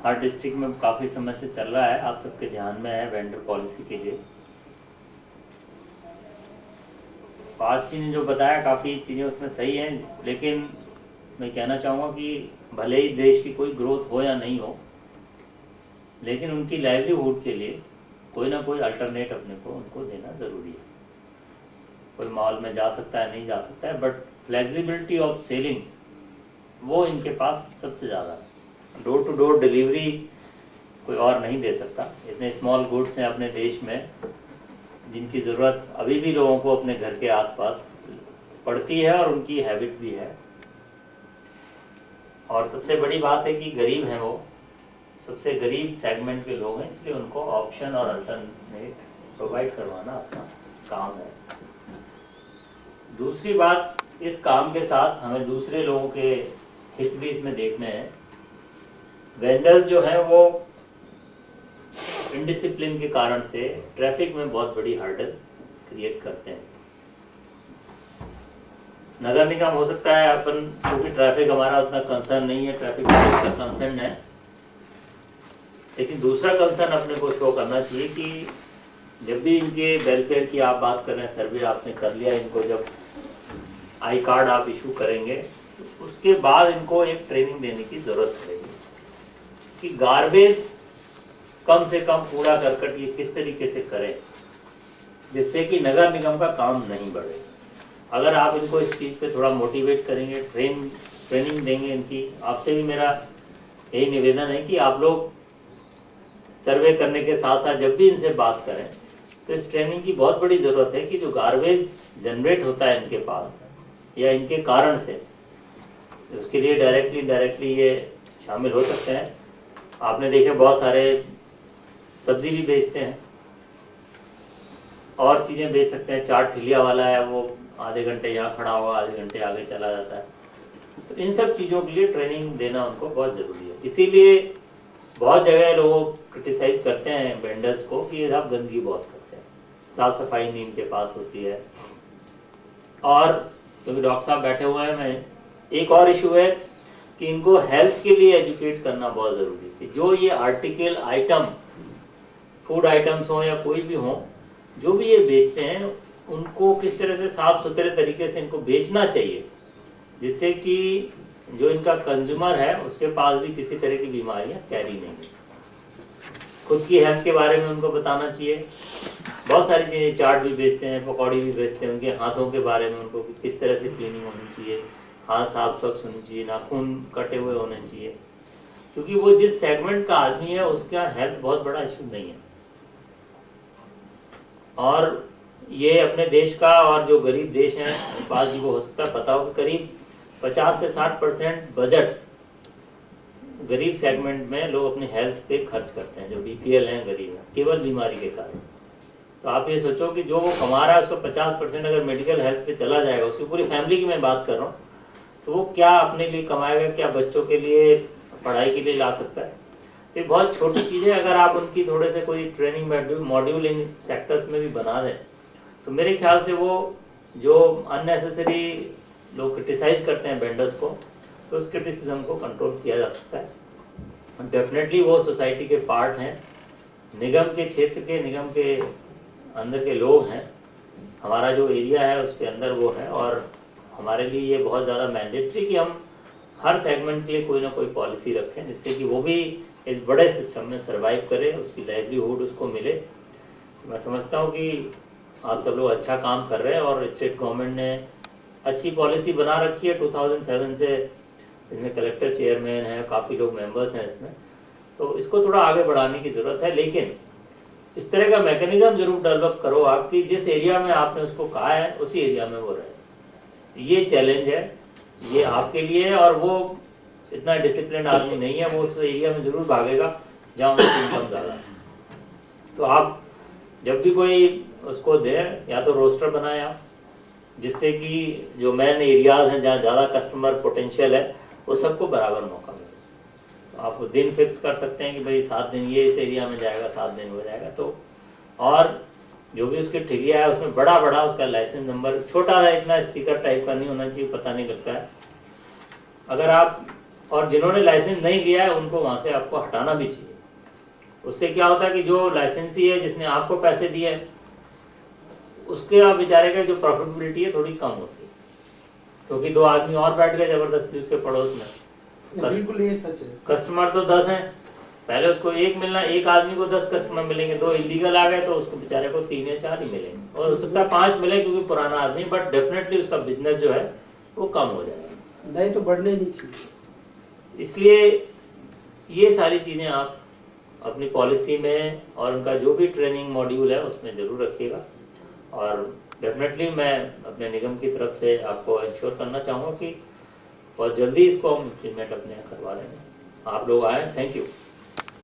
हर district में काफ़ी समय से चल रहा है, आप सबके ध्यान में है वेंडर पॉलिसी के लिए। 5 चीज़ें जो बताया काफ़ी चीज़ें उसमें सही हैं, लेकिन मैं कहना चाहूँगा कि भले ही देश की कोई ग्रोथ हो या नहीं हो, लेकिन उनकी लाइवलीहुड के लिए कोई ना कोई अल्टरनेट अपने को उनको देना ज़रूरी है। कोई मॉल में जा सकता है, नहीं जा सकता है, बट फ्लेक्सिबिलिटी ऑफ सेलिंग वो इनके पास सबसे ज़्यादा है। डोर टू डोर डिलीवरी कोई और नहीं दे सकता। इतने स्मॉल गुड्स हैं अपने देश में जिनकी ज़रूरत अभी भी लोगों को अपने घर के आसपास पड़ती है और उनकी हैबिट भी है। और सबसे बड़ी बात है कि गरीब हैं, वो सबसे गरीब सेगमेंट के लोग हैं, इसलिए उनको ऑप्शन और अल्टरनेट प्रोवाइड करवाना अपना काम है। दूसरी बात, इस काम के साथ हमें दूसरे लोगों के हित भी इसमें देखने हैं। वेंडर्स जो हैं वो इनडिसिप्लिन के कारण से ट्रैफिक में बहुत बड़ी हर्डल क्रिएट करते हैं। नगर निगम हो सकता है अपन, क्योंकि ट्रैफिक हमारा उतना कंसर्न नहीं है, ट्रैफिक का कंसर्न है, लेकिन दूसरा कंसर्न अपने को शो करना चाहिए कि जब भी इनके वेलफेयर की आप बात कर रहे हैं, सर्वे आपने कर लिया, इनको जब आई कार्ड आप इशू करेंगे तो उसके बाद इनको एक ट्रेनिंग देने की ज़रूरत पड़ेगी कि गार्बेज कम से कम कूड़ा करकट ये किस तरीके से करें जिससे कि नगर निगम का काम नहीं बढ़े। अगर आप इनको इस चीज़ पे थोड़ा मोटिवेट करेंगे, ट्रेनिंग देंगे इनकी, आपसे भी मेरा यही निवेदन है कि आप लोग सर्वे करने के साथ साथ जब भी इनसे बात करें तो इस ट्रेनिंग की बहुत बड़ी ज़रूरत है कि जो गार्बेज जनरेट होता है इनके पास या इनके कारण से, उसके लिए डायरेक्टली इनडायरेक्टली ये शामिल हो सकते हैं। आपने देखे बहुत सारे सब्जी भी बेचते हैं और चीज़ें बेच सकते हैं। चाट ठिलिया वाला है, वो आधे घंटे यहाँ खड़ा होगा, आधे घंटे आगे चला जाता है। तो इन सब चीज़ों के लिए ट्रेनिंग देना उनको बहुत ज़रूरी है। इसीलिए बहुत जगह लोग क्रिटिसाइज करते हैं वेंडर्स को कि ये आप गंदगी बहुत करते हैं, साफ़ सफाई नहीं इनके पास होती है। और क्योंकि डॉक्टर साहब बैठे हुए हैं, मैं एक और इशू है कि इनको हेल्थ के लिए एजुकेट करना बहुत ज़रूरी है कि जो ये आर्टिकल आइटम, फूड आइटम्स हों या कोई भी हों, जो भी ये बेचते हैं उनको किस तरह से साफ़ सुथरे तरीके से इनको बेचना चाहिए जिससे कि जो इनका कंज्यूमर है उसके पास भी किसी तरह की बीमारियां कैरी नहीं हो। खुद की हेल्थ के बारे में उनको बताना चाहिए। बहुत सारी चीज़ें, चाट भी बेचते हैं, पकौड़ी भी बेचते हैं, उनके हाथों के बारे में उनको किस तरह से क्लीनिंग होनी चाहिए, हाथ साफ स्वच्छ होनी चाहिए, नाखून कटे हुए होने चाहिए, क्योंकि वो जिस सेगमेंट का आदमी है उसका हेल्थ बहुत बड़ा इशू नहीं है। और ये अपने देश का, और जो गरीब देश हैं पास जी को हो सकता है पता हो कि करीब 50 से 60% बजट गरीब सेगमेंट में लोग अपनी हेल्थ पे खर्च करते हैं, जो बीपीएल हैं, गरीब हैं, केवल बीमारी के कारण। तो आप ये सोचो कि जो वो कमा रहा है उसका 50% अगर मेडिकल हेल्थ पे चला जाएगा, उसकी पूरी फैमिली की मैं बात कर रहा हूँ, तो वो क्या अपने लिए कमाएगा, क्या बच्चों के लिए पढ़ाई के लिए ला सकता है। तो ये बहुत छोटी चीज़ें अगर आप उनकी थोड़े से कोई ट्रेनिंग मॉड्यूल इन सेक्टर्स में भी बना दें तो मेरे ख्याल से वो जो अननेसेसरी लोग क्रिटिसाइज करते हैं वेंडर्स को, तो उस क्रिटिसिज्म को कंट्रोल किया जा सकता है। डेफिनेटली वो सोसाइटी के पार्ट हैं, निगम के क्षेत्र के, निगम के अंदर के लोग हैं, हमारा जो एरिया है उसके अंदर वो है। और हमारे लिए ये बहुत ज़्यादा मैंडेटरी कि हम हर सेगमेंट के लिए कोई ना कोई पॉलिसी रखें जिससे कि वो भी इस बड़े सिस्टम में सर्वाइव करे, उसकी लाइवलीहुड उसको मिले। तो मैं समझता हूँ कि आप सब लोग अच्छा काम कर रहे हैं और स्टेट गवर्नमेंट ने अच्छी पॉलिसी बना रखी है 2007 से। इसमें कलेक्टर चेयरमैन है, काफ़ी लोग मेंबर्स हैं इसमें, तो इसको थोड़ा आगे बढ़ाने की ज़रूरत है। लेकिन इस तरह का मैकेनिज्म जरूर डेवलप करो आपकी, जिस एरिया में आपने उसको कहा है उसी एरिया में वो रहे। ये चैलेंज है, ये आपके लिए है। और वो इतना डिसिप्लिन आदमी नहीं है, वो उस एरिया में ज़रूर भागेगा जहाँ उसकी इनकम ज़्यादा है। तो आप जब भी कोई उसको दे, या तो रोस्टर बनाए आप, जिससे कि जो मेन एरियाज हैं जहाँ ज़्यादा कस्टमर पोटेंशियल है वो सबको बराबर मौका मिले। तो आप दिन फिक्स कर सकते हैं कि भाई 7 दिन ये इस एरिया में जाएगा, 7 दिन हो जाएगा। तो और जो भी उसके ठिलिया है उसमें बड़ा बड़ा उसका लाइसेंस नंबर, छोटा सा इतना स्टिकर टाइप का नहीं होना चाहिए, पता नहीं लगता है। अगर आप और जिन्होंने लाइसेंस नहीं लिया है उनको वहाँ से आपको हटाना भी चाहिए। उससे क्या होता है कि जो लाइसेंसी है जिसने आपको पैसे दिए हैं उसके आप बेचारे का जो प्रॉफिटेबिलिटी है थोड़ी कम होती है, क्योंकि 2 आदमी और बैठ गए ज़बरदस्ती उसके पड़ोस में। बिल्कुल ये सच है। कस्टमर तो 10 हैं, पहले उसको 1 मिलना, एक आदमी को 10 कस्टमर मिलेंगे, 2 इलीगल आ गए तो उसको बेचारे को 3 या 4 ही मिलेंगे, और हो सकता है 5 मिले क्योंकि पुराना आदमी, बट डेफिनेटली उसका बिजनेस जो है वो कम हो जाएगा। नहीं तो बढ़ने नहीं चाहिए। इसलिए ये सारी चीज़ें आप अपनी पॉलिसी में और उनका जो भी ट्रेनिंग मॉड्यूल है उसमें ज़रूर रखिएगा। और डेफिनेटली मैं अपने निगम की तरफ से आपको इंश्योर करना चाहूँगा कि बहुत जल्दी इसको हम इम्प्लीमेंट अपने यहाँ करवा देंगे। आप लोग आएँ। Thank you.